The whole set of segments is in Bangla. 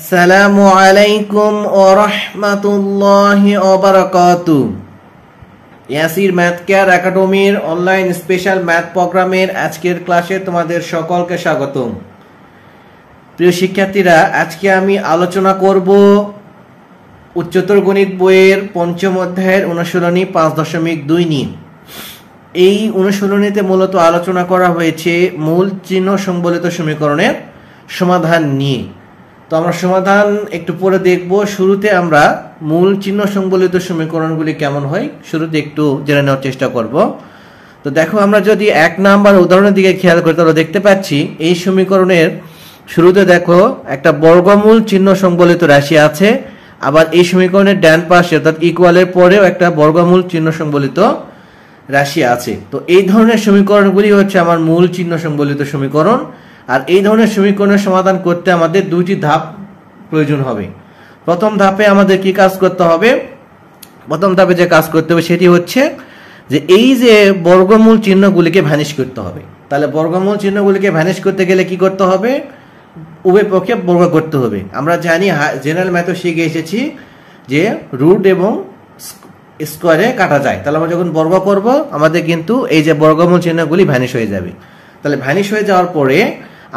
আসসালামু আলাইকুম ওয়া রাহমাতুল্লাহি ওয়া বারাকাতুহু। ইয়াসির ম্যাথ কেয়ার একাডেমির অনলাইন স্পেশাল ম্যাথ প্রোগ্রামের আজকের ক্লাসে তোমাদের সকলকে স্বাগতম। প্রিয় শিক্ষার্থীরা, আজকে আমি আলোচনা করব উচ্চতর গণিত বইয়ের পঞ্চম অধ্যায়ের অনুশীলনী 5.2 নিয়ে। এই অনুশীলনীতে মূলত আলোচনা করা হয়েছে মূল চিহ্ন সংবলিত সমীকরণের সমাধান নিয়ে। তো আমরা সমাধান একটু পরে দেখব। শুরুতে আমরা মূল চিহ্ন সংবলিত সমীকরণগুলি কেমন হয় শুরুতে একটু জেনে নেওয়ার চেষ্টা করব। তো দেখো, আমরা যদি 1 নাম্বার উদাহরণের দিকে খেয়াল করি তাহলে দেখতে পাচ্ছি এই সমীকরণের শুরুতে দেখো একটা বর্গমূল চিহ্ন সংবলিত রাশি আছে, আবার এই সমীকরণের ডান পাশে অর্থাৎ ইকুয়ালের পরেও একটা বর্গমূল চিহ্ন সংবলিত রাশি আছে। তো এই ধরনের সমীকরণগুলি হচ্ছে আমার মূল চিহ্ন সংবলিত সমীকরণ। আর এই ধরনের সমীকরণের সমাধান করতে আমাদের দুইটি ধাপ প্রয়োজন হবে। প্রথম ধাপে আমাদের কি কাজ করতে হবে? প্রথম ধাপে যে কাজ করতে হবে সেটি হচ্ছে যে এই যে বর্গমূল চিহ্নগুলিকে ভ্যানিশ করতে হবে। তাহলে বর্গমূল চিহ্নগুলিকে ভ্যানিশ করতে গেলে কি করতে হবে? উভয় পক্ষে বর্গ করতে হবে। আমরা জানি জেনারেল ম্যাথও শিখে এসেছি যে রুট এবং স্কোয়ারে কাটা যায়। তাহলে আমরা যখন বর্গ করব আমাদের কিন্তু এই যে বর্গমূল চিহ্নগুলি ভ্যানিশ হয়ে যাবে। তাহলে ভ্যানিশ হয়ে যাওয়ার পরে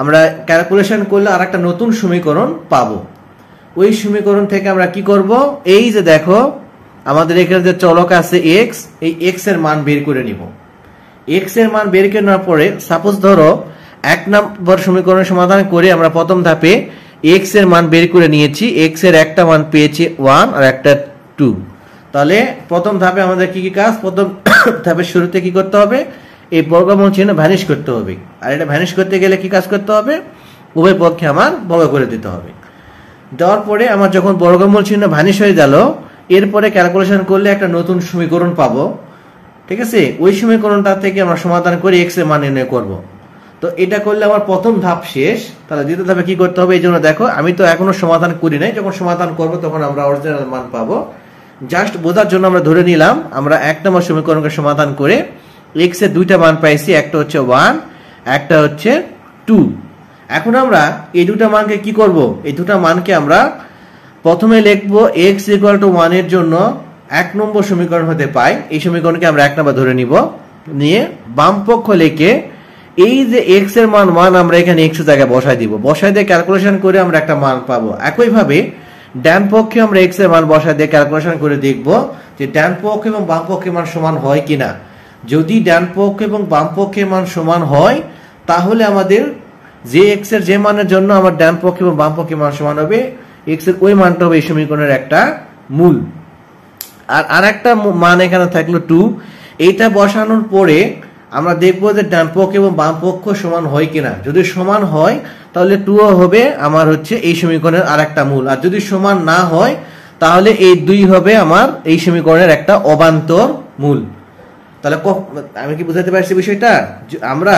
আমরা ক্যালকুলেশন করলে আর একটা নতুন সমীকরণ পাবো। ওই সমীকরণ থেকে আমরা কি করব? এই যে দেখো আমাদের এখানে যে চলক আছে এক্স, এই এক্স এর মান বের করে নিব। এক্স এর মান বের করে নেওয়ার পরে সাপোজ ধরো 1 নম্বর সমীকরণের সমাধান করে আমরা প্রথম ধাপে এক্স এর মান বের করে নিয়েছি। এক্স এর একটা মান পেয়েছি 1 আর একটা 2। তাহলে প্রথম ধাপে আমাদের কি কি কাজ? প্রথম ধাপের শুরুতে কি করতে হবে? এই বর্গমূল চিহ্ন ভ্যানিশ করতে হবে। আর এটা ভ্যানিশ করতে গেলে কি কাজ করতে হবে? উভয় পক্ষে আমার বর্গ করে দিতে হবে। দেওয়ার পরে আমার যখন বর্গমূল চিহ্ন ভ্যানিশ হয়ে গেল, এরপরে ক্যালকুলেশন করলে একটা নতুন সমীকরণ পাবো। ঠিক আছে? ওই সমীকরণটা থেকে আমরা সমাধান করে এক্স এর মান নির্ণয় করব। তো এটা করলে আমার প্রথম ধাপ শেষ। তাহলে দ্বিতীয় ধাপে কি করতে হবে? এই জন্য দেখো আমি তো এখনো সমাধান করি নাই, যখন সমাধান করব তখন আমরা অরিজিনাল মান পাবো। জাস্ট বোঝার জন্য আমরা ধরে নিলাম আমরা 1 নম্বর সমীকরণকে সমাধান করে এক্স এর দুইটা মান পাইছি, একটা হচ্ছে 1, একটা হচ্ছে 2। এখন আমরা এই দুটা মানকে কি করব? এই দুটা মানকে আমরা প্রথমে লিখব x = 1 এর জন্য 1 নম্বর সমীকরণ হতে পাই। এই সমীকরণকে আমরা 1 নম্বর ধরে নিব, নিয়ে বাম পক্ষ লিখে এই যে x এর মান 1 আমরা এখানে x এর জায়গায় বসাই দিব। বসাই দিয়ে ক্যালকুলেশন করে আমরা একটা মান পাবো। একই ভাবে ডান পক্ষে আমরা x এর মান বসাই দিয়ে ক্যালকুলেশন করে দেখব যে ডান পক্ষ এবং বাম পক্ষের মান সমান হয় কিনা। যদি ডান পক্ষ এবং বাম পক্ষের মান সমান হয় তাহলে আমাদের যে x এর যে মানের জন্য আমার ডান পক্ষ এবং বাম পক্ষের মান সমান হবে, x এর ওই মানটা হবে এই সমীকরণের একটা মূল। আর আরেকটা মান এখানে থাকলো 2। এইটা বসানোর পরে আমরা দেখব যে ডান পক্ষ এবং বাম পক্ষ সমান হয় কিনা। যদি সমান হয় তাহলে 2 হবে আমার হচ্ছে এই সমীকরণের আরেকটা মূল। আর যদি সমান না হয় তাহলে এই 2 হবে আমার এই সমীকরণের একটা অবান্তর মূল। তাহলে আমি কি বুঝাতে পারছি বিষয়টা? আমরা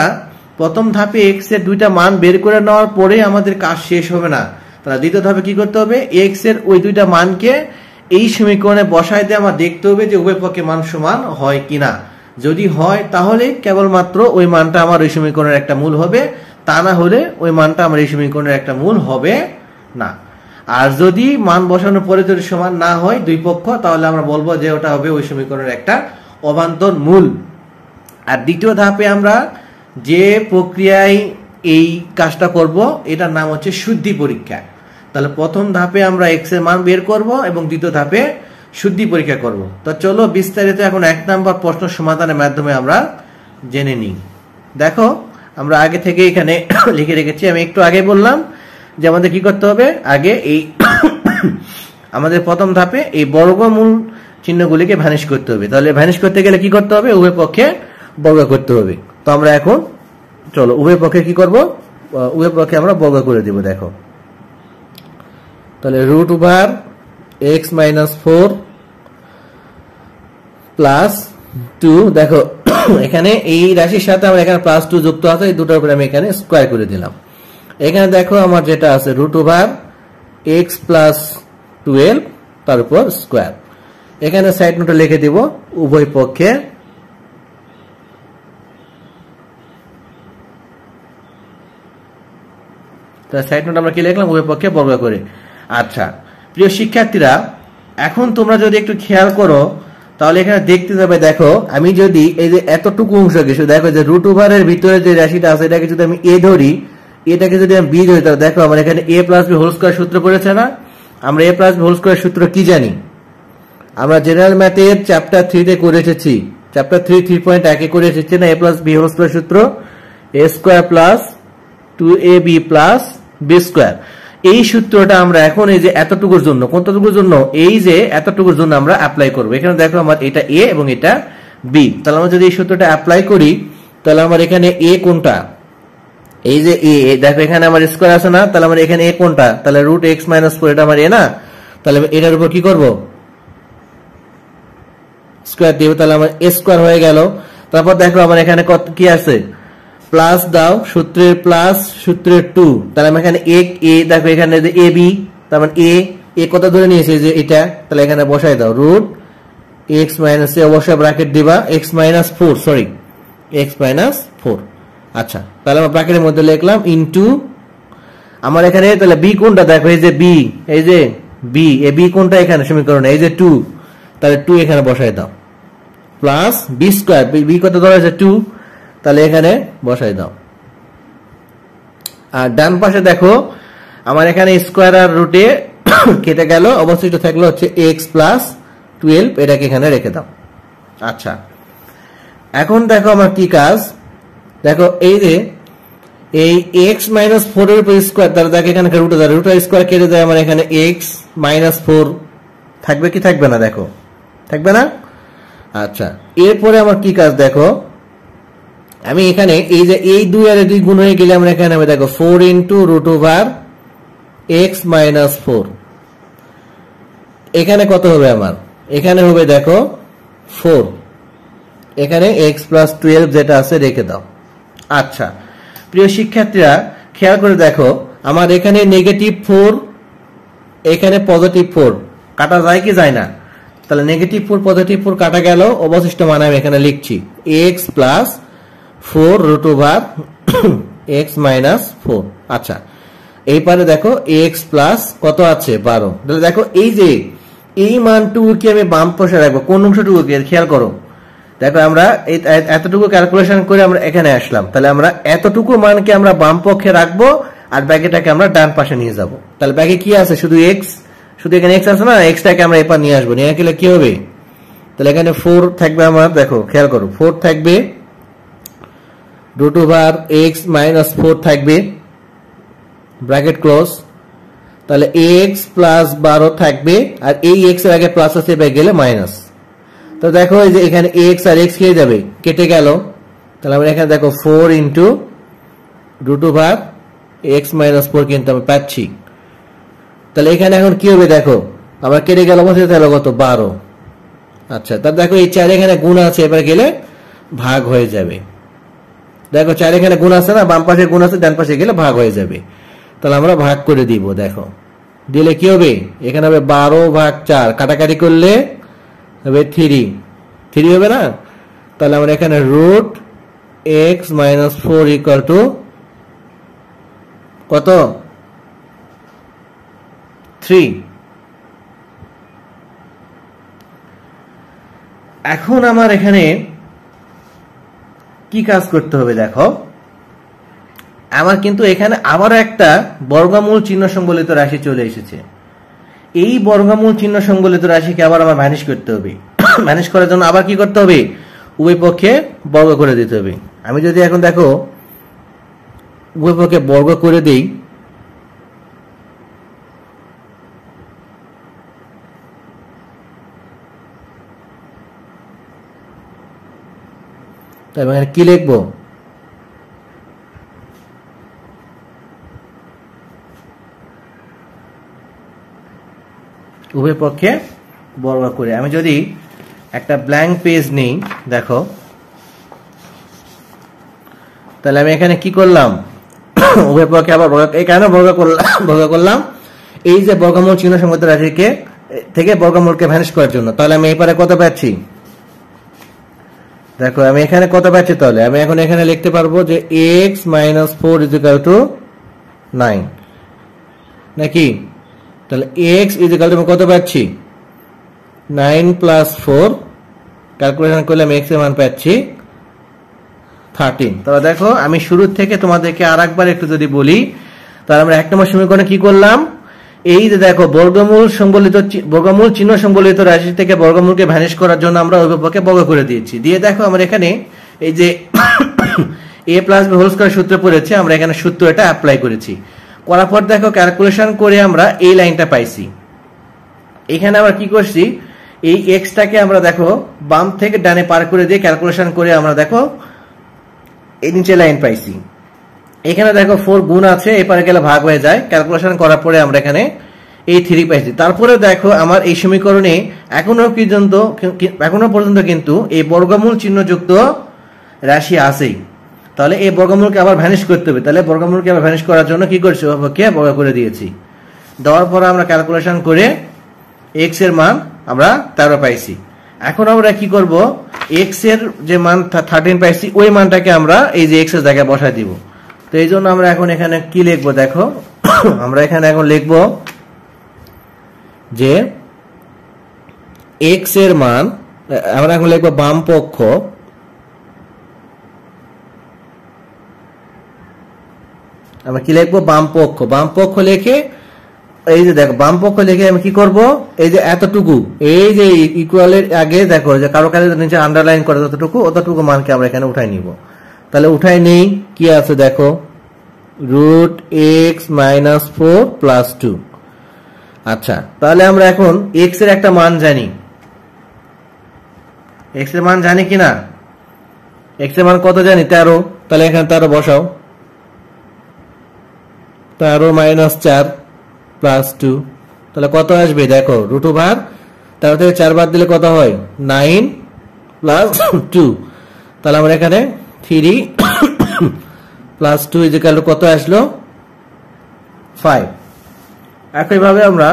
প্রথম ধাপে x এর দুইটা মান বের করে নেওয়ার পরে আমাদের কাজ শেষ হবে না। তাহলে দ্বিতীয় ধাপে কি করতে হবে? x এর ওই দুইটা মানকে এই সমীকরণে বসাই দিয়ে আমার দেখতে হবে যে উভয় পক্ষে মান সমান হয় কিনা। যদি হয় তাহলে কেবলমাত্র ওই মানটা আমার ওই সমীকরণের একটা মূল হবে, তা না হলে ওই মানটা আমার এই সমীকরণের একটা মূল হবে না। আর যদি মান বসানোর পরে যদি সমান না হয় দুই পক্ষ, তাহলে আমরা বলবো যে ওটা হবে ওই সমীকরণের একটা অবান্তর মূল। আর দ্বিতীয় ধাপে আমরা যে প্রক্রিয়ায় এই কাজটা করব এটার নাম হচ্ছে শুদ্ধি পরীক্ষা। তাহলে প্রথম ধাপে আমরা x এর মান বের করব এবং দ্বিতীয় ধাপে শুদ্ধি পরীক্ষা করব। তো চলো বিস্তারিত এখন 1 নম্বর প্রশ্ন সমাধানের মাধ্যমে আমরা জেনে নিই। দেখো আমরা আগে থেকে এখানে লিখে রেখেছি। আমি একটু আগে বললাম যে আমাদের কি করতে হবে? আগে এই আমাদের প্রথম ধাপে এই বর্গমূল চিহ্নগুলিকে ভ্যানিশ করতে হবে। তাহলে ভ্যানিশ করতে গেলে কি করতে হবে? উভয় পক্ষে বর্গ করতে হবে। তো আমরা এখন চলো উভয় পক্ষে কি করব? উভয় পক্ষে আমরা বর্গ করে দিব। দেখো তাহলে √x - 4 + 2। দেখো এখানে এই রাশির সাথে আমরা এখানে +2 যুক্ত আছে, এই দুটোর উপরে আমি এখানে স্কয়ার করে দিলাম। এখানে দেখো আমার যেটা আছে √x + 12 তার উপর স্কয়ার। এখানে সাইড নোটে লিখে দিব উভয় পক্ষে সাইড নোট আমরা কি লিখলাম? উভয় পক্ষে বর্গ করে। আচ্ছা প্রিয় শিক্ষার্থীরা, এখন তোমরা যদি একটু খেয়াল করো তাহলে এখানে দেখতে যাবে, দেখো আমি যদি এই যে এতটুকু অংশ কিছু দেখো যে রুট ওভারের ভিতরে যে রাশিটা আছে এটাকে যদি আমি এ ধরি, এটাকে যদি আমি বি ধরি, তাহলে দেখো আমার এখানে এ প্লাস বি হোল স্কয়ার সূত্র পড়েছে না? আমরা এ প্লাস বি হোল স্কয়ার সূত্র কি জানি? আমরা জেনারেল ম্যাথের চ্যাপ্টার 3 তে করে এসেছি, চ্যাপ্টার 3 3.1 এ করে এসেছি না? A plus B whole square সূত্র A square plus 2ab plus B square. এই সূত্রটা আমরা এখন এই যে এতটুকুর জন্য, কতটুকুর জন্য? এই যে এতটুকুর জন্য আমরা অ্যাপ্লাই করব। এখানে দেখো আমার এটা এ এবং এটা বি, তাহলে আমরা যদি এই সূত্রটা অ্যাপ্লাই করি তাহলে আমার এখানে এ কোনটা? এই যে এ, দেখো এখানে আমার স্কয়ার আছে না? তাহলে আমার এখানে এ কোনটা? তাহলে রুট এক্স মাইনাস 4, এটা আমার এ না? তাহলে এটার উপর কি করব? স্কয়ার দিব, তাহলে আমার এ স্কয়ার হয়ে গেল। তারপর দেখো আমার এখানে কত কি আছে? প্লাস দাও, সূত্রের প্লাস সূত্রের 2, তাহলে আমি এখানে এ দেখো এখানে যে এ বি, তার মানে এ কত ধরে নিয়েছে যে এটা, তাহলে এখানে বসাই দাও রুট এক্স মাইনাস এ, অবশ্যই ব্র্যাকেট দিবা x minus 4, sorry x minus 4। আচ্ছা তাহলে আমরা ব্র্যাকেটের মধ্যে লিখলাম ইনটু আমার এখানে, তাহলে বি কোনটা? দেখো এই যে বি, এই যে বি, এ বি কোনটা এখানে সমীকরণে? এই যে 2, তাহলে 2 এখানে বসাই দাও প্লাস বি স্কয়ার, বি কত ধরা আছে? 2, তাহলে এখানে বসাই দাও। আর ডান পাশে দেখো আমার এখানে স্কয়ার আর রুটে কেটে গেল, অবশিষ্ট থাকলো হচ্ছে এক্স প্লাস 12, এটাকে এখানে রেখে দাও। আচ্ছা এখন দেখো আমার কি কাজ, দেখো এই যে এই এক্স মাইনাস 4 এর উপর স্কয়ার, তাহলে দেখো এখানে রুট আছে, রুট স্কয়ার কেটে যায় আমার এখানে এক্স মাইনাস 4 থাকবে কি থাকবে না? দেখো থাকবে না? আচ্ছা এরপরে আমার কি কাজ, দেখো আমি এখানে এই যে এই 2 আর 2 গুণ হয়ে গেলে আমরা এখানে হবে দেখো 4 into root over x minus 4, এখানে কত হবে আমার? এখানে হবে দেখো 4, এখানে এক্স প্লাস 12 যেটা আছে রেখে দাও। আচ্ছা প্রিয় শিক্ষার্থীরা খেয়াল করে দেখো আমার এখানে নেগেটিভ 4, এখানে পজিটিভ 4, কাটা যায় কি যায় না? তাহলে নেগেটিভ 4 পজিটিভ 4 কাটা গেল, অবশিষ্ট মান আমি এখানে লিখছি x plus 4 root over x minus 4। আচ্ছা এই পারে দেখো এক্স প্লাস কত আছে? 12। তাহলে দেখো এই যে এই মানটুকুকে আমি বাম পাশে রাখবো, কোন অংশটুকুকে খেয়াল করো, দেখো আমরা এতটুকু ক্যালকুলেশন করে আমরা এখানে আসলাম, তাহলে আমরা এতটুকু মানকে আমরা বাম পক্ষে রাখবো আর ব্যাগেটাকে আমরা ডান পাশে নিয়ে যাব। তাহলে ব্যাগে কি আছে? শুধু এক্স, শুধু এখানে এক্স আছে না? এক্সটাকে আমরা এপার নিয়ে আসবো, নিয়ে গেলে কি হবে? তাহলে এখানে 4 থাকবে আমার, দেখো খেয়াল করো 4 থাকবে, রুট ওভার এক্স মাইনাস 4 থাকবে, ব্র্যাকেট ক্লোজ, তাহলে এক্স প্লাস 12 থাকবে, আর এই এক্স এর আগে প্লাস আছে এবার গেলে মাইনাস। তো দেখো এই যে এখানে এক্স আর এক্স খেয়ে যাবে, কেটে গেল, তাহলে আমরা এখানে দেখো 4 into root over x minus 4 কিন্তু আমি পাচ্ছি। তাহলে এখানে এখন কি হবে? দেখো আমার কেটে গেল বলতে, তাহলে কত? 12। আচ্ছা তাহলে দেখো এই 4 এখানে গুণ আছে, এবার গেলে ভাগ হয়ে যাবে। দেখো 4 এখানে গুণ আছে না? বাম পাশে গুণ আছে, ডান পাশে গেলে ভাগ হয়ে যাবে। তাহলে আমরা ভাগ করে দিব, দেখো দিলে কি হবে? এখানে হবে 12 ভাগ 4, কাটাকাটি করলে হবে 3 হবে না? তাহলে আমরা এখানে root x minus 4 equal to কত? 3। এখন আমার এখানে কি কাজ করতে হবে? দেখো আমার কিন্তু এখানে আবারও একটা বর্গমূল চিহ্ন সংবলিত রাশি চলে এসেছে। এই বর্গমূল চিহ্ন সংবলিত রাশিকে আবার আমার ম্যানেজ করতে হবে। ম্যানেজ করার জন্য আবার কি করতে হবে? উভয় পক্ষে বর্গ করে দিতে হবে। আমি যদি এখন দেখো উভয় পক্ষে বর্গ করে দেই, তাহলে এখানে কি লিখবো? উভয় পক্ষে বর্গ করে। আমি যদি একটা ব্ল্যাঙ্ক পেজ নেই, দেখো তাহলে আমি এখানে কি করলাম? উভয় পক্ষে আবার কেন বর্গ করলাম? এই যে বর্গমূল চিহ্ন সংবলিত রাশিকে থেকে বর্গমূলকে ভ্যানিশ করার জন্য। তাহলে আমি এপারে কত পাচ্ছি? দেখো আমি এখানে কত পাচ্ছি? তাহলে আমি এখন এখানে লিখতে পারবো যে x minus 4 is equal two 9, নাকি? তাহলে এক্স ইকুয়াল টু কত পাচ্ছি 9 প্লাস 4, ক্যালকুলেশন করলে আমি এক্স এর মান পাচ্ছি 13। তাহলে দেখো আমি শুরু থেকে তোমাদেরকে আরেকবার একটু যদি বলি, তাহলে আমরা 1 নম্বর সমীকরণে কি করলাম, এই যে দেখো বর্গমূল চিহ্ন সংবলিত রাশি থেকে বর্গমূলকে ভ্যানিশ করার জন্য আমরা উভয়পক্ষে বর্গ করে দিয়েছি। দিয়ে দেখো আমরা এখানে এই যে a plus b whole square সূত্র পড়েছে, আমরা এখানে সূত্র এটা অ্যাপ্লাই করেছি। করার পর দেখো ক্যালকুলেশন করে আমরা এই লাইনটা পাইছি। এখানে আমরা কি করছি, এই এক্সটাকে আমরা দেখো বাম থেকে ডানে পার করে দিয়ে ক্যালকুলেশন করে আমরা দেখো এই নিচে লাইন পাইছি। এখানে দেখো 4 গুণ আছে, এপারে গেলে ভাগ হয়ে যায়, ক্যালকুলেশন করার পরে আমরা এখানে এই 3 পাইছি। তারপরে দেখো আমার এই সমীকরণে এখনো পর্যন্ত কিন্তু এই বর্গমূল চিহ্নযুক্ত রাশি আছেই। তাহলে এই বর্গমূলকে আবার ভ্যানিশ করতে হবে। তাহলে বর্গমূলকে আবার ভ্যানিশ করার জন্য কি করছি, উভয়পক্ষে বর্গ করে দিয়েছি। দেওয়ার পর আমরা ক্যালকুলেশন করে এক্স এর মান আমরা 13 পাইছি। এখন আমরা কি করব, এক্স এর যে মান 13 পাইছি ওই মানটাকে আমরা এই যে এক্স এর জায়গায় বসায় দিব। তো এই জন্য আমরা এখন এখানে কি লিখবো দেখো, আমরা এখানে এখন লিখব যে এক্স এর মান, আমরা এখন লিখবো বাম পক্ষ, আমরা কি লিখবো বাম পক্ষ। বাম পক্ষ লিখে এই যে দেখো বাম পক্ষ লিখে আমি কি করব, এই যে এতটুকু, এই যে ইকুয়ালের আগে দেখো যে কারো কাছে নিচে আন্ডারলাইন করে অতটুকু মানকে আমরা এখানে উঠাই নিব। তাহলে উঠাই নেই, কি আছে দেখো, রুট এক্স মাইনাস 4 প্লাস 2। আচ্ছা, তাহলে আমরা এখন এক্স এর একটা মান জানি, এক্স এর মান জানি কিনা, এক্স এর মান কত জানি 13। তাহলে এখানে 13 বসাও, 13 মাইনাস 4 প্লাস 2, তাহলে কত আসবে দেখো, রুট ওভার 13 থেকে 4 বাদ দিলে কত হয় 9 প্লাস 2। তাহলে আমরা এখানে 3 প্লাস 2 ইকুয়াল টু কত আসলো 5। একইভাবে আমরা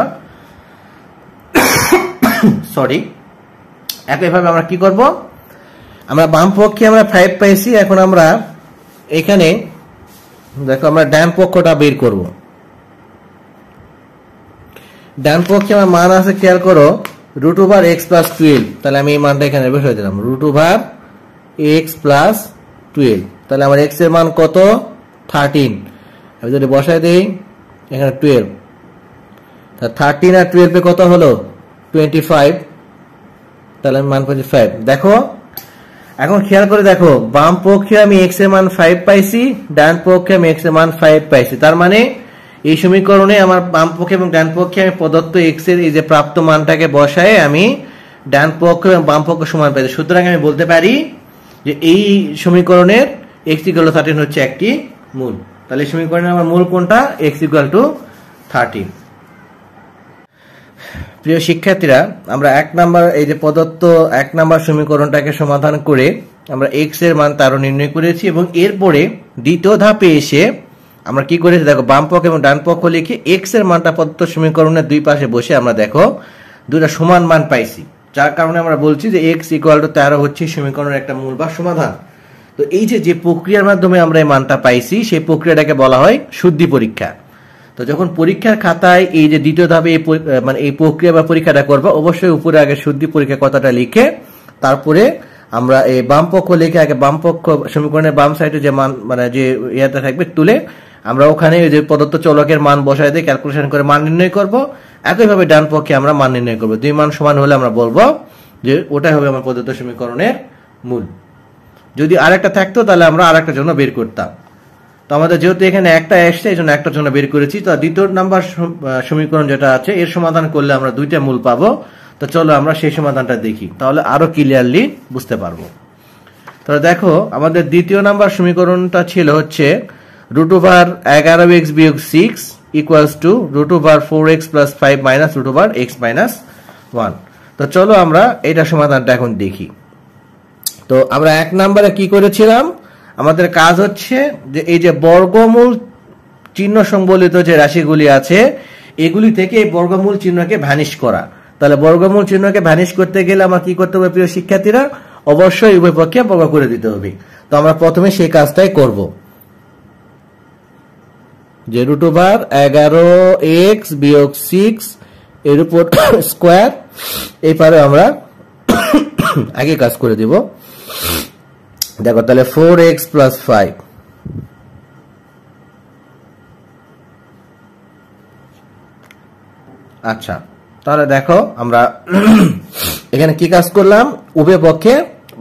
একইভাবে আমরা কি করব, আমরা বাম পক্ষে আমরা 5 পাইছি। এখন আমরা এখানে দেখো আমরা ডান পক্ষটা বের করব। ডান পক্ষে আমার মান আছে, খেয়াল করো, রুট ওভার এক্স প্লাস 12। তাহলে আমি এই মানটা এখানে বসিয়ে দিলাম, রুট ওভার এক্স প্লাস 12। তাহলে আমার এক্স এর মান কত 13, আমি যদি বসাই দিই এখানে 12, তা 13 আর 12 এ কত হলো 25। তাহলে আমি মান পাচ্ছি 5। দেখো এখন খেয়াল করে দেখো, বাম পক্ষে আমি এক্স এর মান 5 পাইছি, ডান পক্ষে আমি এক্স এর মান 5 পাইছি। তার মানে এই সমীকরণে আমার বাম পক্ষে এবং ডান পক্ষে আমি প্রদত্ত এক্স এর এই যে প্রাপ্ত মানটাকে বসায় আমি ডান পক্ষ এবং বাম পক্ষ সমান পাইছি। সুতরাং আমি বলতে পারি যে এই সমীকরণের এক্স ইকুয়াল টু 13 হচ্ছে একটি মূল। তাহলে এই সমীকরণের আমার মূল কোনটা, এক্স ইকুয়াল টু 13। প্রিয় শিক্ষার্থীরা, আমরা 1 নাম্বার এই যে প্রদত্ত 1 নাম্বার সমীকরণটাকে সমাধান করে আমরা এক্স এর মান 13 নির্ণয় করেছি, এবং এরপরে দ্বিতীয় ধাপে এসে আমরা কি করেছি দেখো, বাম পক্ষ এবং ডান পক্ষ লিখে এক্স এর মানটা প্রদত্ত সমীকরণের দুই পাশে বসে আমরা দেখো দুটো সমান মান পাইছি, যার কারণে আমরা বলছি যে এক্স ইকুয়াল টু 13 হচ্ছে সমীকরণের একটা মূল বা সমাধান। তো এই যে প্রক্রিয়ার মাধ্যমে আমরা এই মানটা পাইছি, সেই প্রক্রিয়াটাকে বলা হয় শুদ্ধি পরীক্ষা। তো যখন পরীক্ষার খাতায় এই যে দ্বিতীয় ধাপে মানে এই প্রক্রিয়া বা পরীক্ষাটা করবো, অবশ্যই উপরে আগে শুদ্ধি পরীক্ষা কথাটা লিখে তারপরে আমরা এই বাম পক্ষ লিখে আগে বাম পক্ষ সমীকরণের বাম সাইডে যে মান মানে যে ইয়াটা থাকবে তুলে আমরা ওখানে যে প্রদত্ত চলকের মান বসায় দিয়ে ক্যালকুলেশন করে মান নির্ণয় করব। একইভাবে ডান পক্ষে আমরা মান নির্ণয় করব, দুই মান সমান হলে আমরা বলবো যে ওটাই হবে আমার প্রদত্ত সমীকরণের মূল। যদি আরেকটা থাকতো তাহলে আমরা আরেকটার জন্য বের করতাম। তো আমাদের যেহেতু এখানে একটা আসছে, এই জন্য একটার জন্য বের করেছি। তো দ্বিতীয় নাম্বার সমীকরণ যেটা আছে এর সমাধান করলে আমরা দুইটা মূল পাবো। তো চলো আমরা সেই সমাধানটা দেখি, তাহলে আরো ক্লিয়ারলি বুঝতে পারবো। তাহলে দেখো আমাদের দ্বিতীয় নাম্বার সমীকরণটা ছিল হচ্ছে রুট ওভার 11x বিয়োগ 6 equals to root over 4x plus 5 minus root over x minus 1। তো চলো আমরা এটা সমাধানটা এখন দেখি। তো আমরা 1 নম্বরে কি করেছিলাম, আমাদের কাজ হচ্ছে যে এই যে বর্গমূল চিহ্ন সংবলিত যে রাশিগুলি আছে এগুলি থেকে এই বর্গমূল চিহ্নকে ভ্যানিশ করা। তাহলে বর্গমূল চিহ্নকে ভ্যানিশ করতে গেলে আমার কি করতে হবে প্রিয় শিক্ষার্থীরা, অবশ্যই উভয় পক্ষে বর্গ করে দিতে হবে। তো আমরা প্রথমে সেই কাজটাই করব। যে রুট ওভার 11x বিয়োগ 6 এর উপর স্কয়ার, এই পারে আমরা আগে কাজ করে দিব। দেখো তাহলে 4x প্লাস 5, আচ্ছা তাহলে দেখো আমরা এখানে কি কাজ করলাম, উভয় পক্ষে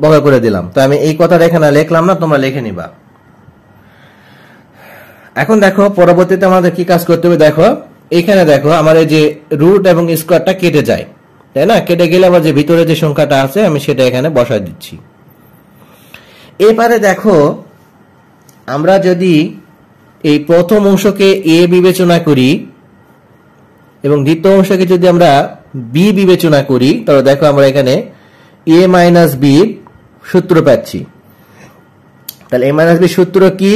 বর্গ করে দিলাম। তো আমি এই কথাটা এখানে লিখলাম না, তোমরা লিখে নিবা। এখন দেখো পরবর্তীতে আমাদের কি কাজ করতে হবে। দেখো এখানে দেখো আমার এই যে রুট এবং স্কয়ারটা কেটে যায়, তাই না? কেটে গেলে আবার যে ভিতরে যে সংখ্যাটা আছে আমি সেটা এখানে বসায় দিচ্ছি। এবারে দেখো আমরা যদি এই প্রথম অংশকে a বিবেচনা করি এবং দ্বিতীয় অংশকে যদি আমরা b বিবেচনা করি, তাহলে দেখো আমরা এখানে a মাইনাস b সূত্র পাচ্ছি। তাহলে a মাইনাস b সূত্র কি?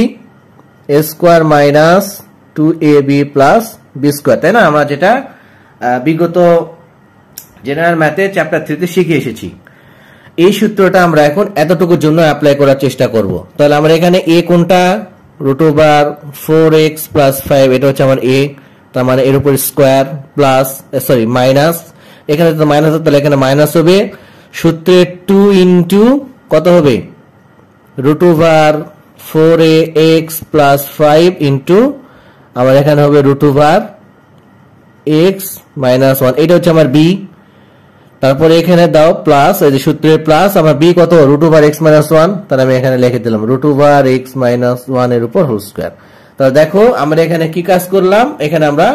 a square minus 2ab plus b square, তাই না? আমরা যেটা বিগত জেনারেল ম্যাথে চ্যাপ্টার 3 তে শিখে এসেছি। এই সূত্রটা আমরা এখন এতটুকুর জন্য অ্যাপ্লাই করার চেষ্টা করব। তাহলে আমরা এখানে a কোনটা, রুট ওভার 4x প্লাস 5, এটা হচ্ছে আমার a, তার মানে এর উপর স্কয়ার প্লাস সরি মাইনাস, এখানে তো মাইনাস, তাহলে এখানে মাইনাস হবে। সূত্রে 2 ইনটু কত হবে, root over 4x plus 5 into আমার এখানে হবে রুট ওভার x মাইনাস 1, এটা হচ্ছে আমার b। তারপরে এখানে দাও প্লাস, এই যে সূত্রের প্লাস, আমার b কত, রুট ওভার x মাইনাস 1, তাহলে আমি এখানে লিখে দিলাম রুট ওভার x মাইনাস 1 এর উপর হোল স্কয়ার। তাহলে দেখো আমরা এখানে কি কাজ করলাম, এখানে আমরা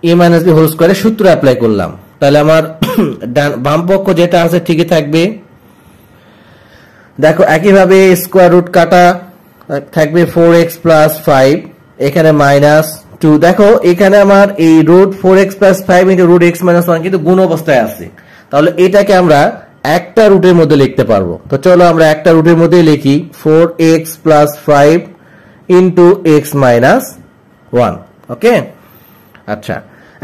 a মাইনাস b হোল স্কয়ারের সূত্র অ্যাপ্লাই করলাম। তাহলে আমার বাম পক্ষ যেটা আছে ঠিকই থাকবে। দেখো একইভাবে স্কয়ার রুট কাটা থাকবে 4x প্লাস 5, এখানে মাইনাস 2। দেখো এখানে আমার এই root 4x plus 5 into root x minus 1 কিন্তু গুণ অবস্থায় আছে, তাহলে এটাকে আমরা একটা রুটের মধ্যে লিখতে পারবো। তো চলো আমরা একটা রুটের মধ্যে লিখি 4x plus 5 into x minus 1। ওকে, আচ্ছা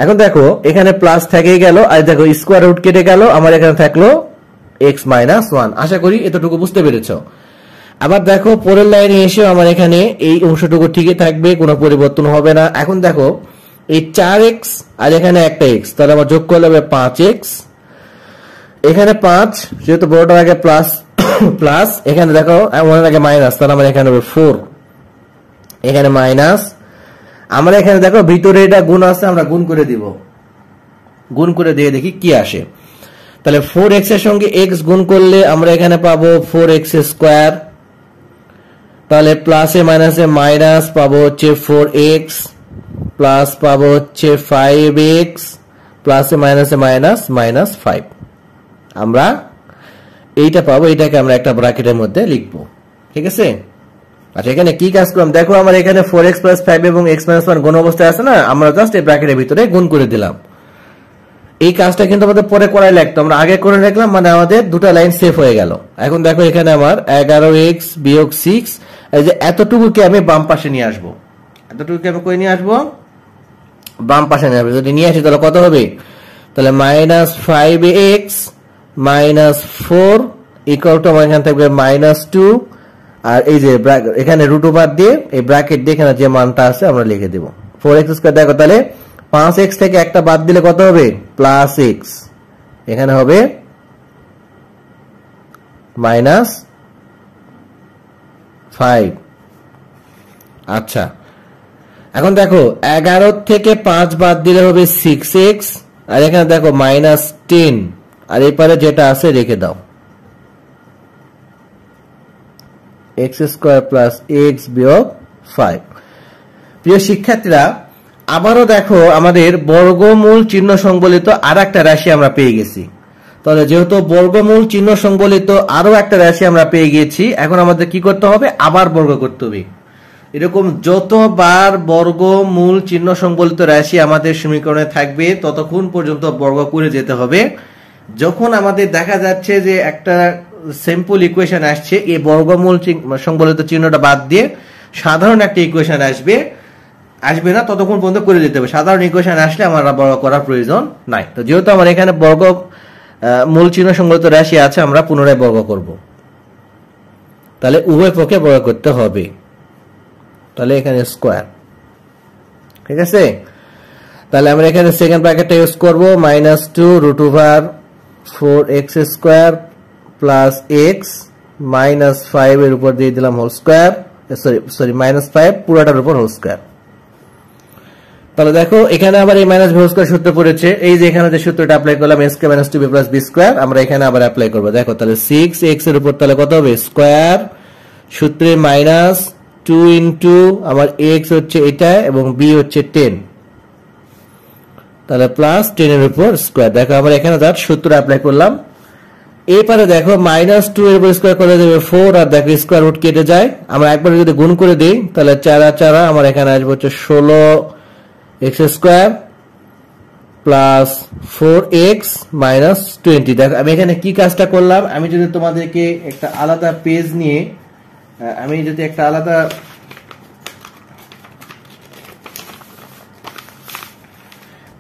এখন দেখো এখানে প্লাস থেকে গেল, আর দেখো স্কয়ার রুট কেটে গেল, আমার এখানে থাকলো x মাইনাস 1। আশা করি এতটুকু বুঝতে পেরেছো। আবার দেখো পরের লাইনে এসে আমার এখানে এই অংশটুকু ঠিকই থাকবে, কোনো পরিবর্তন হবে না। এখন দেখো এই 4x আর এখানে একটা x, তাহলে আমার যোগ করলে হবে 5x, এখানে 5 যেহেতু বড়টার আগে প্লাস প্লাস, এখানে দেখো ওনার আগে মাইনাস, তাহলে আমার এখানে হবে 4, এখানে মাইনাস। আমরা এখানে দেখো ভিতরে এটা গুণ আছে, আমরা গুণ করে দিব, গুণ করে দিয়ে দেখি কি আসে। তাহলে 4x এর সঙ্গে x গুণ করলে আমরা এখানে পাবো 4x স্কয়ার, তাহলে প্লাসে মাইনাসে মাইনাস পাবো হচ্ছে 4x, প্লাস পাবো হচ্ছে 5x, প্লাসে মাইনাসে মাইনাস মাইনাস 5, আমরা এইটা পাবো। এইটাকে আমরা একটা ব্র্যাকেটের মধ্যে লিখবো, ঠিক আছে? আচ্ছা এখানে কি কাজ করলাম, দেখো আমার এখানে 4x প্লাস 5 এবং x মাইনাস 1 গুণ অবস্থায় আছে না, আমরা জাস্ট এই ব্র্যাকেটের ভিতরে গুণ করে দিলাম। এই কাজটা কিন্তু আমাদের পরে করাই লাগতো, আমরা আগে করে রাখলাম, মানে আমাদের দুটো লাইন সেভ হয়ে গেল। এখন দেখো এখানে আমার 11x বিয়োগ 6, এই যে এতটুকুকে আমি বাম পাশে নিয়ে আসবো, এতটুকুকে আমি কই নিয়ে আসবো, বাম পাশে নিয়ে আসবো। যদি নিয়ে আসি তাহলে কত হবে, তাহলে minus 5x minus 4 equal two আমার এখানে থাকবে মাইনাস 2, আর এই যে এখানে রুট ওভার দিয়ে এই ব্র্যাকেট দিয়ে এখানে যে মানটা আছে আমরা লিখে দেব 4x স্কয়ার। দেখো তাহলে 5x থেকে একটা বাদ দিলে কত হবে, প্লাস x, এখানে হবে মাইনাস 5। আচ্ছা এখন দেখো 11 থেকে 5 বাদ দিলে হবে 6x, আর এখানে দেখো মাইনাস 10, আর এই পারে যেটা আছে রেখে দাও, x স্কয়ার প্লাস x বিয়োগ 5। প্রিয় শিক্ষার্থীরা, আবারও দেখো আমাদের বর্গমূল চিহ্ন সংবলিত আর একটা রাশি আমরা পেয়ে গেছি। তাহলে যেহেতু বর্গমূল চিহ্ন সংবলিত আরো একটা রাশি আমরা পেয়ে গেছি, এখন আমাদের কি করতে হবে, আবার বর্গ করতে হবে। এরকম যতবার বর্গমূল চিহ্ন সংবলিত রাশি আমাদের সমীকরণে থাকবে ততক্ষণ পর্যন্ত বর্গ করে যেতে হবে। যখন আমাদের দেখা যাচ্ছে যে একটা সিম্পল ইকুয়েশন আসছে, এই বর্গমূল সংবলিত চিহ্নটা বাদ দিয়ে সাধারণ একটা ইকুয়েশন আসবে না, ততক্ষণ পর্যন্ত করে যেতে হবে। সাধারণ ইকুয়েশন আসলে আমার বর্গ করার প্রয়োজন নাই। তো যেহেতু আমার এখানে বর্গ মূল চিহ্ন সংবলিত রাশি আছে, আমরা পুনরায় বর্গ করব। তাহলে উভয় পক্ষে বর্গ করতে হবে, তাহলে এখানে স্কয়ার ঠিক আছে। তাহলে আমরা এখানে সেকেন্ড ব্র্যাকেটটা ইউজ করব, -2 √4x² প্লাস x -5 এর উপর দিয়ে দিলাম হোল স্কয়ার, সরি -5 পুরোটার উপর হোল স্কয়ার। তাহলে দেখো এখানে আবার এই মাইনাস হোল স্কয়ার সূত্র পড়েছে, এই যে এখানে যে সূত্রটা অ্যাপ্লাই করলাম a² - 2b + b², আমরা এখানে আবার অ্যাপ্লাই করব। দেখো তাহলে 6x এর উপর তাহলে কত হবে স্কয়ার, সূত্রে -2 ইনটু আমার x হচ্ছে এটা এবং b হচ্ছে 10, তাহলে প্লাস 10 এর উপর স্কয়ার। দেখো আমরা এখানে তার সূত্র অ্যাপ্লাই করলাম। এরপরে দেখো -2 এর উপর স্কয়ার করে দেবে 4, আর দেখো স্কয়ার রুট কেটে যায়। আমরা একবার যদি গুণ করে দেই তাহলে 4 আর 4 আমার এখানে আসবে হচ্ছে 16x² প্লাস 4x - 20। দেখো আমি এখানে কি কাজটা করলাম, আমি যদি তোমাদেরকে একটা আলাদা পেজ নিয়ে আমি যদি একটা আলাদা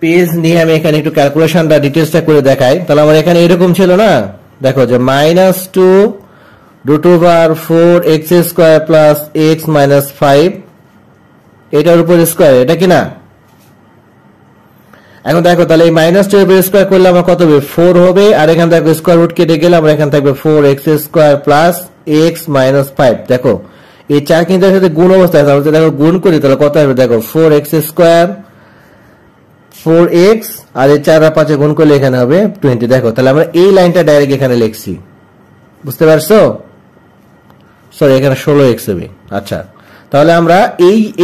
পেজ নিয়ে আমি এখানে একটু ক্যালকুলেশনটা ডিটেইলসটা করে দেখাই, তাহলে আমার এখানে এরকম ছিল না। দেখো যে -2 √4x² প্লাস x -5 এটার উপর স্কয়ার, এটা কি না? এখন দেখো তাহলে এই -2 এর উপর স্কয়ার করলে আমার কত হবে 4 হবে, আর এখানে দেখো স্কয়ার রুট কেটে গেলে আমরা এখানে থাকবে 4x² প্লাস x -5। দেখো এই 4 কিন্তু এর সাথে গুণ অবস্থায় আছে, আমরা দেখো গুণ করি তাহলে কত হবে, দেখো 4x² 4x আর এই 4 আর 5 এ গুণ করলে এখানে হবে 20। দেখো তাহলে আমরা এই লাইনটা ডাইরেক্ট এখানে লিখছি, বুঝতে পারছো? সরি এখানে 16x হবে। আচ্ছা তাহলে আমরা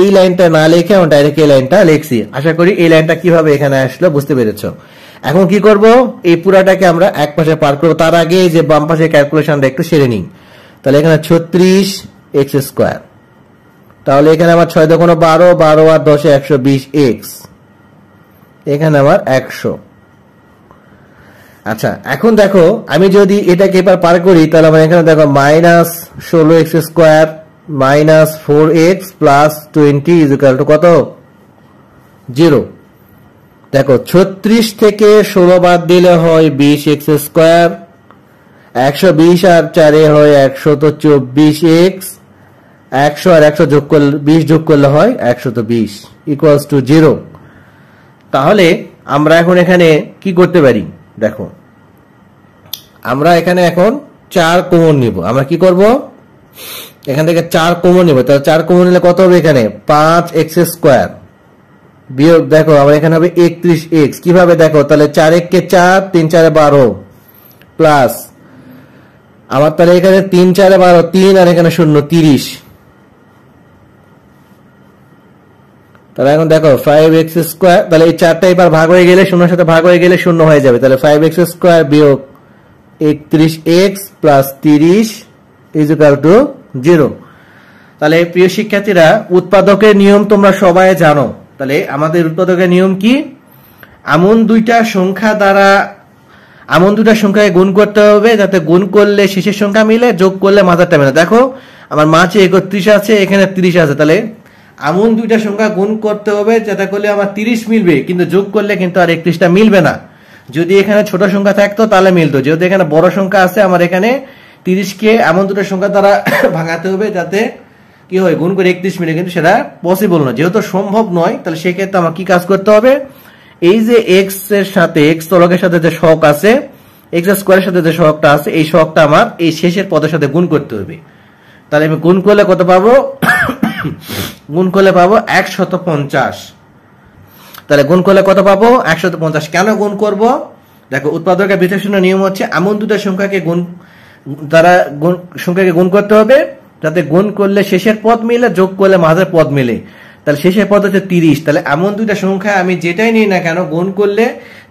এই লাইনটা না লিখে আমরা ডাইরেক্ট এই লাইনটা লিখছি। আশা করি এই লাইনটা কিভাবে এখানে আসলো বুঝতে পেরেছো। এখন কি করব, এই পুরাটাকে আমরা এক পাশে পার করব, তার আগে যে বাম পাশে ক্যালকুলেশনটা একটু সেরে নিই। তাহলে এখানে 36x², তাহলে এখানে আমার 6 × 12, 12 আর 10 120x, এখানে আমার 100। আচ্ছা এখন দেখো আমি যদি এটাকে এবার পার করি তাহলে আমার এখানে দেখো -16x² -4x প্লাস 20 = কত 0। দেখো 36 থেকে 16 বাদ দিলে হয় 20x², 120 আর 4 হয় 124x, 100 আর 100 যোগ করলে 20 যোগ করলে হয় 120 = 0। তাহলে আমরা এখন এখানে কি করতে পারি, দেখো আমরা এখানে এখন 4 কমন নিব। আমরা কি করব, এখান থেকে 4 কমন নিব, তাহলে 4 কমন নিলে কত হবে, এখানে 5x² বিয়োগ দেখো আমার এখানে হবে 31x। কিভাবে, দেখো তাহলে 4 × 4 3 × 4 12 প্লাস আমার তাহলে এখানে 3 × 4 12 3 আর এখানে 0 30। তাহলে এখন দেখো 5x², তাহলে এই 4টা এবার ভাগ হয়ে গেলে 0 এর সাথে ভাগ হয়ে গেলে 0 হয়ে যাবে, তাহলে 5x² বিয়োগ 31x প্লাস 30 = 0। তাহলে প্রিয় শিক্ষার্থীরা উৎপাদকের নিয়ম তোমরা সবাই জানো। তাহলে আমাদের উৎপাদকের নিয়ম কি, এমন দুইটা সংখ্যাকে গুণ করতে হবে যাতে গুণ করলে শেষের সংখ্যা মিলে, যোগ করলে মাঝারটা মিলে। দেখো আমার মাঝে 31 আছে, এখানে 30 আছে, তাহলে এমন দুইটা সংখ্যা গুণ করতে হবে যাতে করলে আমার 30 মিলবে, কিন্তু যোগ করলে কিন্তু আর 31টা মিলবে না। যদি এখানে ছোট সংখ্যা থাকতো তাহলে মিলতো, যেহেতু এখানে বড় সংখ্যা আছে আমার এখানে 30কে এমন দুটো সংখ্যা দ্বারা ভাঙাতে হবে যাতে কি হয় গুণ করে 31 মিলে, কিন্তু সেটা পসিবল নয়। যেহেতু সম্ভব নয় তাহলে সেক্ষেত্রে আমার কি কাজ করতে হবে, এই যে x এর সাথে x চলকের সাথে যে সহগ আছে, x² এর সাথে যে সহগটা আছে, এই সহগটা আমার এই শেষের পদের সাথে গুণ করতে হবে। তাহলে আমি গুণ করলে কত পাবো, গুণ করলে পাবো 150। তাহলে গুণ করলে কত পাবো 150। কেন গুণ করব, দেখো উৎপাদকের বিশ্লেষণের নিয়ম হচ্ছে এমন দুটো সংখ্যাকে গুণ করতে হবে যাতে গুণ করলে শেষের পদ মিলে, যোগ করলে মাঝের পদ মিলে। তাহলে শেষের পদ হচ্ছে 30। তাহলে এমন দুইটা সংখ্যা আমি যেটাই নিই না কেন গুণ করলে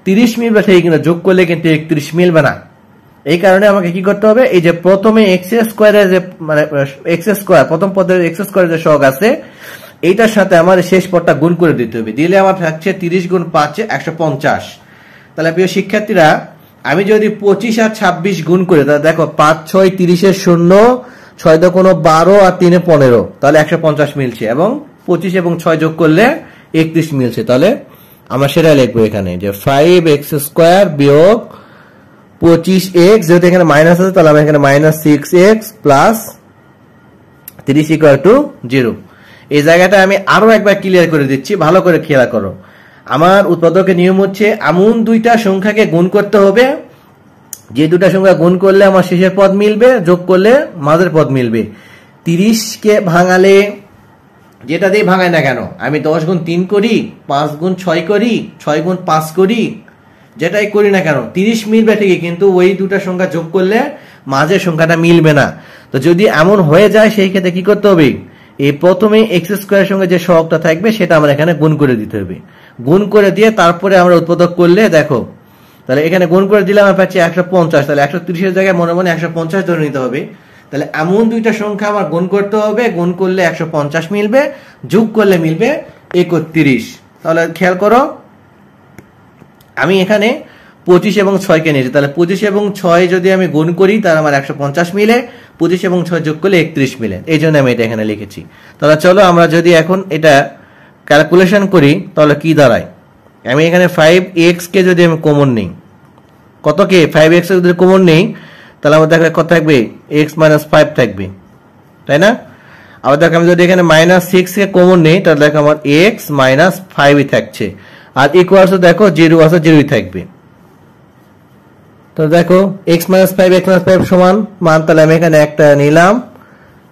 30 মিলবে সেই, কিন্তু যোগ করলে কিন্তু 31 মিলবে না। এই কারণে আমাকে কি করতে হবে, এই যে প্রথমে x² এর যে মানে x², প্রথম পদের x² এর যে সহগ আছে এইটার সাথে আমার শেষ পদটা গুণ করে দিতে হবে, দিলে আমার থাকছে 30 × 5 = 150। তাহলে প্রিয় শিক্ষার্থীরা আমি যদি 25 আর 26 গুণ করি, তাহলে দেখো 5 6 30 এর 0, 6 × 12 আর 3 15, তাহলে 150 মিলছে, এবং 25 এবং 6 যোগ করলে 31 মিলছে। তাহলে আমরা সেটা লিখবো এখানে যে 5x² বিয়োগ 25x, যেহেতু এখানে মাইনাস আছে তাহলে আমরা এখানে -6x প্লাস 30 = 0। এই জায়গাটা আমি আরো একবার ক্লিয়ার করে দিচ্ছি, ভালো করে খেয়াল করো। আমার উৎপাদকের নিয়ম হচ্ছে এমন দুইটা সংখ্যাকে গুণ করতে হবে যে দুটা সংখ্যা গুণ করলে আমার শেষের পদ মিলবে, যোগ করলে মাঝের পদ মিলবে। 30কে ভাঙালে যেটা দিয়ে ভাঙায় না কেন, আমি 10 গুণ 3 করি, 5 গুণ 6 করি, 6 গুণ 5 করি, যেটাই করি না কেন 30 মিলবে ঠিকই, কিন্তু ওই দুটা সংখ্যা যোগ করলে মাঝের সংখ্যাটা মিলবে না। তো যদি এমন হয়ে যায় সেই ক্ষেত্রে কি করতে হবে, এই প্রথমে এক্স স্কোয়ারের সঙ্গে যে সহগটা থাকবে সেটা আমরা এখানে গুণ করে দিতে হবে। গুণ করে দিয়ে তারপরে আমরা উৎপাদক করলে দেখো, তাহলে এখানে গুণ করে দিলে আমরা পাচ্ছি 150, তাহলে 130 এর জায়গায় মনে মনে 150 ধরে নিতে হবে। তাহলে এমন দুইটা সংখ্যা আমার গুণ করতে হবে, গুণ করলে 150 মিলবে, যোগ করলে মিলবে 31। তাহলে খেয়াল করো, আমি এখানে 25 এবং 6কে নিয়েছি, তাহলে 25 এবং 6 যদি আমি গুণ করি তাহলে আমার 150 মিলে, 25 এবং 6 যোগ করলে 31 মিলে, এই জন্য আমি এটা এখানে লিখেছি। তাহলে চলো আমরা যদি এখন এটা ক্যালকুলেশন করি তাহলে কি দাঁড়ায়। আমি এখানে 5x কে যদি আমি কমন নিই, কত কে 5x যদি কমন নেই তাহলে আমার দেখো কত থাকবে, x - 5 থাকবে, তাই না? আবার দেখো আমি যদি এখানে -6 কে কমন নেই তাহলে দেখো আমার x - 5ই থাকছে, আর ইকুয়ালস দেখো 0 আছে, 0ই থাকবে। তো দেখো x - 5 সমান মান, তাহলে আমি এখানে একটা নিলাম,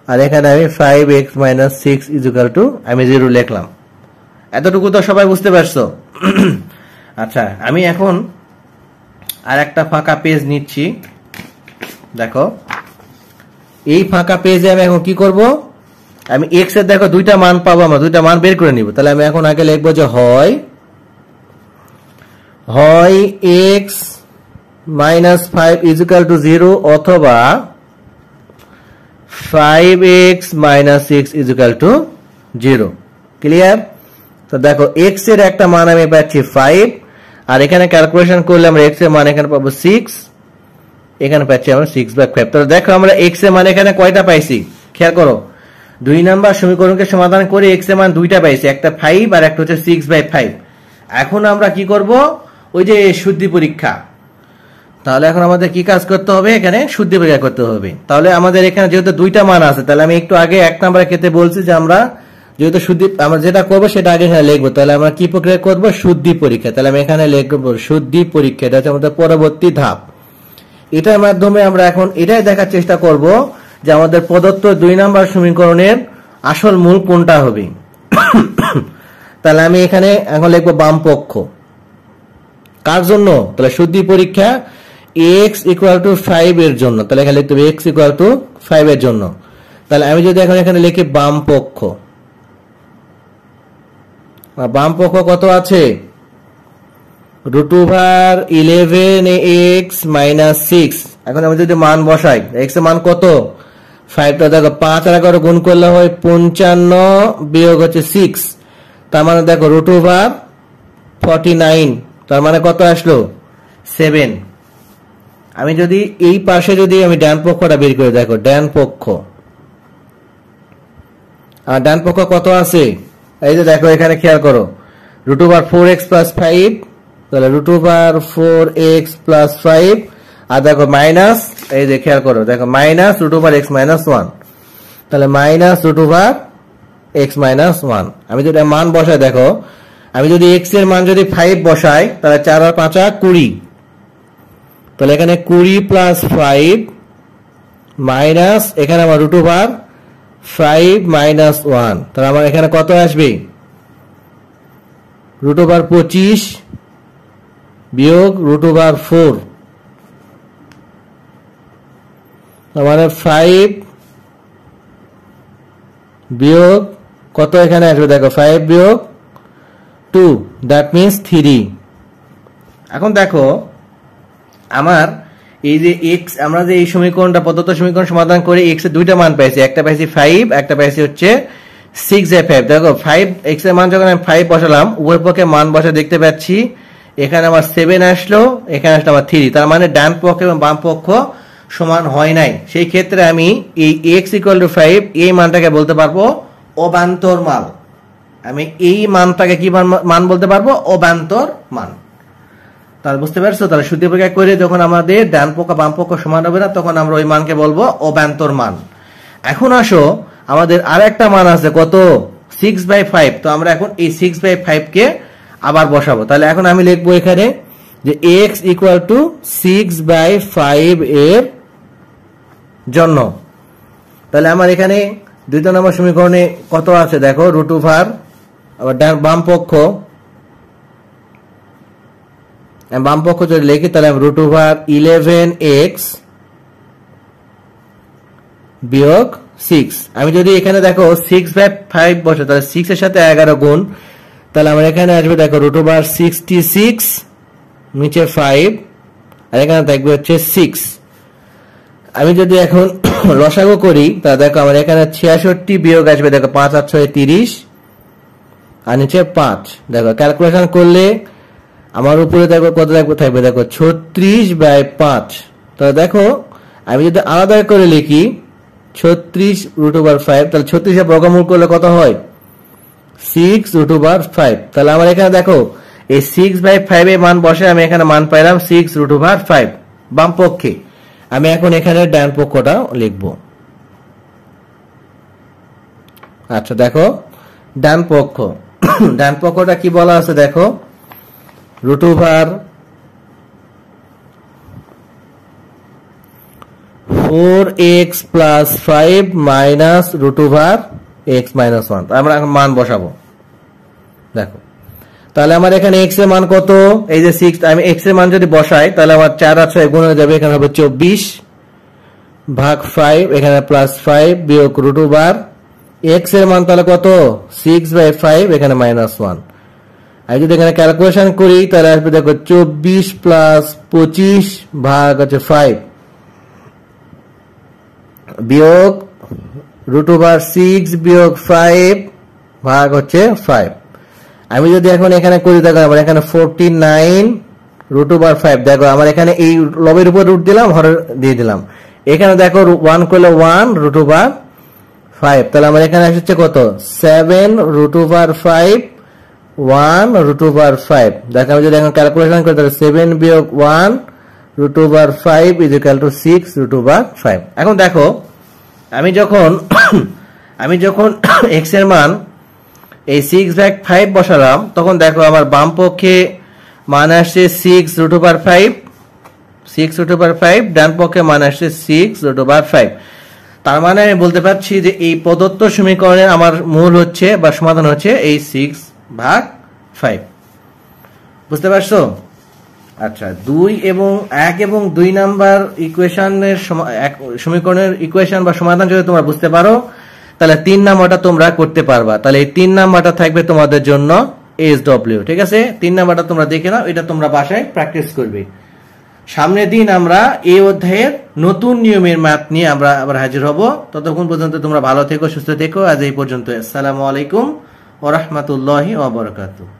আর এখানে আমি 5x - 6 আমি 0 লিখলাম। এতটুকু তো সবাই বুঝতে পারছো? আচ্ছা, আমি এখন আর একটা ফাঁকা পেজ নিচ্ছি। দেখো এই ফাঁকা পেজে আমি এখন কি করব, আমি x এর দেখো দুইটা মান পাবো, আমরা দুইটা মান বের করে নিব। তাহলে আমি এখন আগে লিখবো যে হয় x - 5 = 0 অথবা 5x - 6 = 0। ক্লিয়ার? তো দেখো x এর একটা মান আমি পাচ্ছি 5, আর এখানে ক্যালকুলেশন করলে আমরা x এর মান এখানে পাবো 6, এখানে পাচ্ছি আমরা 6/5। তাহলে দেখো আমরা x এর মান এখানে কয়টা পাইছি, খেয়াল করো। 2 নাম্বার সমীকরণকে সমাধান করে x এর মান দুইটা পাইছি, একটা 5 আর একটা হচ্ছে 6/5। এখন আমরা কি করব, ওই যে শুদ্ধি পরীক্ষা। তাহলে এখন আমাদের কি কাজ করতে হবে, এখানে শুদ্ধি পরীক্ষা করতে হবে। তাহলে আমাদের এখানে যেহেতু দুইটা মান আছে, তাহলে আমি একটু আগে 1 নম্বরের ক্ষেত্রে বলছি যে আমরা যেহেতু শুদ্ধি, আমরা যেটা করবো সেটা আগে এখানে লিখবো। তাহলে আমরা কি প্রক্রিয়া করবো, শুদ্ধি পরীক্ষা। তাহলে আমি এখানে লিখবো শুদ্ধি পরীক্ষা, এটা হচ্ছে আমাদের পরবর্তী ধাপ। এটার মাধ্যমে আমরা এখন এটাই দেখার চেষ্টা করব যে আমাদের প্রদত্ত 2 নাম্বার সমীকরণের আসল মূল কোনটা হবে। তাহলে আমি এখানে এখন লিখবো বাম পক্ষ। কার জন্য, তাহলে শুদ্ধি পরীক্ষা x = 5 এর জন্য। তাহলে এখানে লিখতে হবে x = 5 এর জন্য। তাহলে আমি যদি এখন এখানে লিখি বাম পক্ষ, বাম পক্ষ কত আছে, √11x - 6। এখন আমি যদি মান বসাই, x এর মান কত 5, টা দেখো 5 আর 11 গুণ করলে হয় 55 বিয়োগ হচ্ছে 6, তার মানে দেখো √49, তার মানে কত আসলো 7। আমি যদি এই পাশে যদি আমি ডান পক্ষটা বের করে, দেখো ডান পক্ষ, আর ডান পক্ষ কত আছে, এই যে দেখো এখানে খেয়াল করো √4x + 5, তাহলে √4x + 5, আর দেখো মাইনাস, এই যে খেয়াল করো দেখো -√x - 1, তাহলে -√x - 1। আমি যদি মান বসাই, দেখো আমি যদি x এর মান যদি 5 বসাই তাহলে 4 আর 5 20, তাহলে এখানে 20 + 5 মাইনাস এখানে আমার √5 - 1, তাহলে আমার এখানে কত আসবে, √25 বিয়োগ √4, মানে 5 বিয়োগ কত এখানে আসবে, দেখো 5 বিয়োগ 2, দ্যাট মিনস 3। এখন দেখো আমার এই যে x, আমরা যে এই সমীকরণটা প্রদত্ত সমীকরণ সমাধান করে x এর দুইটা মান পাইছি, একটা পাইছি 5, একটা পাইছি হচ্ছে 6/5। দেখো 5x এর মান যখন আমি 5 বসালাম, উভয় পক্ষে মান বসা দেখতে পাচ্ছি, এখানে আমার 7 আসলো, এখানে আসলো আমার 3, তার মানে ডান পক্ষ এবং বাম পক্ষ সমান হয় নাই। সেই ক্ষেত্রে আমি এই x = 5 এই মানটাকে বলতে পারবো অবান্তর মান। আমি এই মানটাকে কি মান বলতে পারবো, অবান্তর মান। তাহলে বুঝতে পারছো, তাহলে শুদ্ধি পরীক্ষা করে যখন আমাদের ডান পক্ষ বাম পক্ষ সমান হবে না, তখন আমরা ওই মানকে বলবো অবান্তর মান। এখন আসো আমাদের আর একটা মান আছে কত, 6/5, তো আমরা এখন এই 6/5 কে আবার বসাবো। তাহলে এখন আমি লিখবো এখানে যে x ইকুয়াল টু 6/5 এর জন্য। তাহলে আমার এখানে 2 নম্বর সমীকরণে কত আছে দেখো, রুট ওভার, আবার বাম পক্ষ যদি লিখি তাহলে আমি রুট ওভার 11x বিয়োগ 6। আমি যদি এখানে দেখো 6/5 বসে, তাহলে 6 এর সাথে 11 গুণ, তাহলে আমার এখানে আসবে দেখো রুট ওভার 66 নিচে 5 আর এখানে থাকবে হচ্ছে 6। আমি যদি এখন লসাগু করি তাহলে দেখো আমার এখানে 66 বিয়োগ আসবে দেখো 5 আর 6 30 আর নিচে 5। দেখো ক্যালকুলেশন করলে আমার উপরে দেখো কত থাকবে দেখো 36/5। তাহলে দেখো আমি যদি আলাদা করে লিখি 36 রুট ওভার 5, তাহলে 36 এর বর্গমূল করলে কত হয় 6 রুট ওভার 5। তাহলে আমার এখানে দেখো এই 6/5 এর মান বসে আমি এখানে মান পাইলাম 6 রুট ওভার 5 বাম পক্ষে। আমি এখন এখানে ডান পক্ষটা লিখব। আচ্ছা দেখো ডান পক্ষটা কি বলা আছে দেখো, root over 4x plus 5 minus root over x minus 1। আমরা এখন মান বসাবো। দেখো তাহলে আমার এখানে x এর মান কত, এই যে 6, আমি x এর মান যদি বসাই তাহলে আমার 4 আর 6 গুণ হয়ে যাবে, এখানে হবে 24 ভাগ 5, এখানে প্লাস 5 বিয়োগ রুট ওভার x এর মান তাহলে কত 6/5, এখানে মাইনাস 1। আমি যদি এখানে ক্যালকুলেশন করি তাহলে আসবে দেখো 24 প্লাস 25 ভাগ হচ্ছে 5 বিয়োগ রুট ওভার 6 বিয়োগ 5 ভাগ হচ্ছে 5। আমি যদি এখন এখানে করি দেখো আমার এখানে 49 রুট ওভার 5। দেখো আমার এখানে এই লবের উপর রুট দিলাম, হরে দিয়ে দিলাম। এখানে দেখো 1 করলে 1 রুট ওভার 5, তাহলে আমার এখানে আসছে কত 7 রুট ওভার 5 1 রুট ওভার 5। দেখো আমি যদি এখন ক্যালকুলেশন করি তাহলে 7 বিয়োগ 1 root over 5 is equal to 6 root over 5। এখন দেখো আমি যখন x এর মান এই 6/5 বসালাম, তখন দেখো আমার বাম পক্ষে মান আসছে 6 রুট ওভার 5, ডান পক্ষে মান আসছে 6 রুট ওভার 5। তার মানে আমি বলতে পারছি যে এই প্রদত্ত সমীকরণের আমার মূল হচ্ছে বা সমাধান হচ্ছে এই 6/5। বুঝতে পারছো? আচ্ছা 1 এবং 2 নাম্বার ইকুয়েশনের সমীকরণের ইকুয়েশন বা সমাধান যদি তোমরা বুঝতে পারো তাহলে 3 নাম্বারটা তোমরা করতে পারবা। তাহলে এই 3 নাম্বারটা থাকবে তোমাদের জন্য SW। ঠিক আছে, 3 নাম্বারটা তোমরা দেখে নাও, এটা তোমরা বাসায় প্র্যাকটিস করবে। সামনের দিন আমরা এই অধ্যায়ের নতুন নিয়মের ম্যাথ নিয়ে আমরা আবার হাজির হব। ততক্ষণ পর্যন্ত তোমরা ভালো থেকো, সুস্থ থেকো। আজ এই পর্যন্ত। আসসালামু আলাইকুম ওয়া রাহমাতুল্লাহি ওয়া বারাকাতুহু।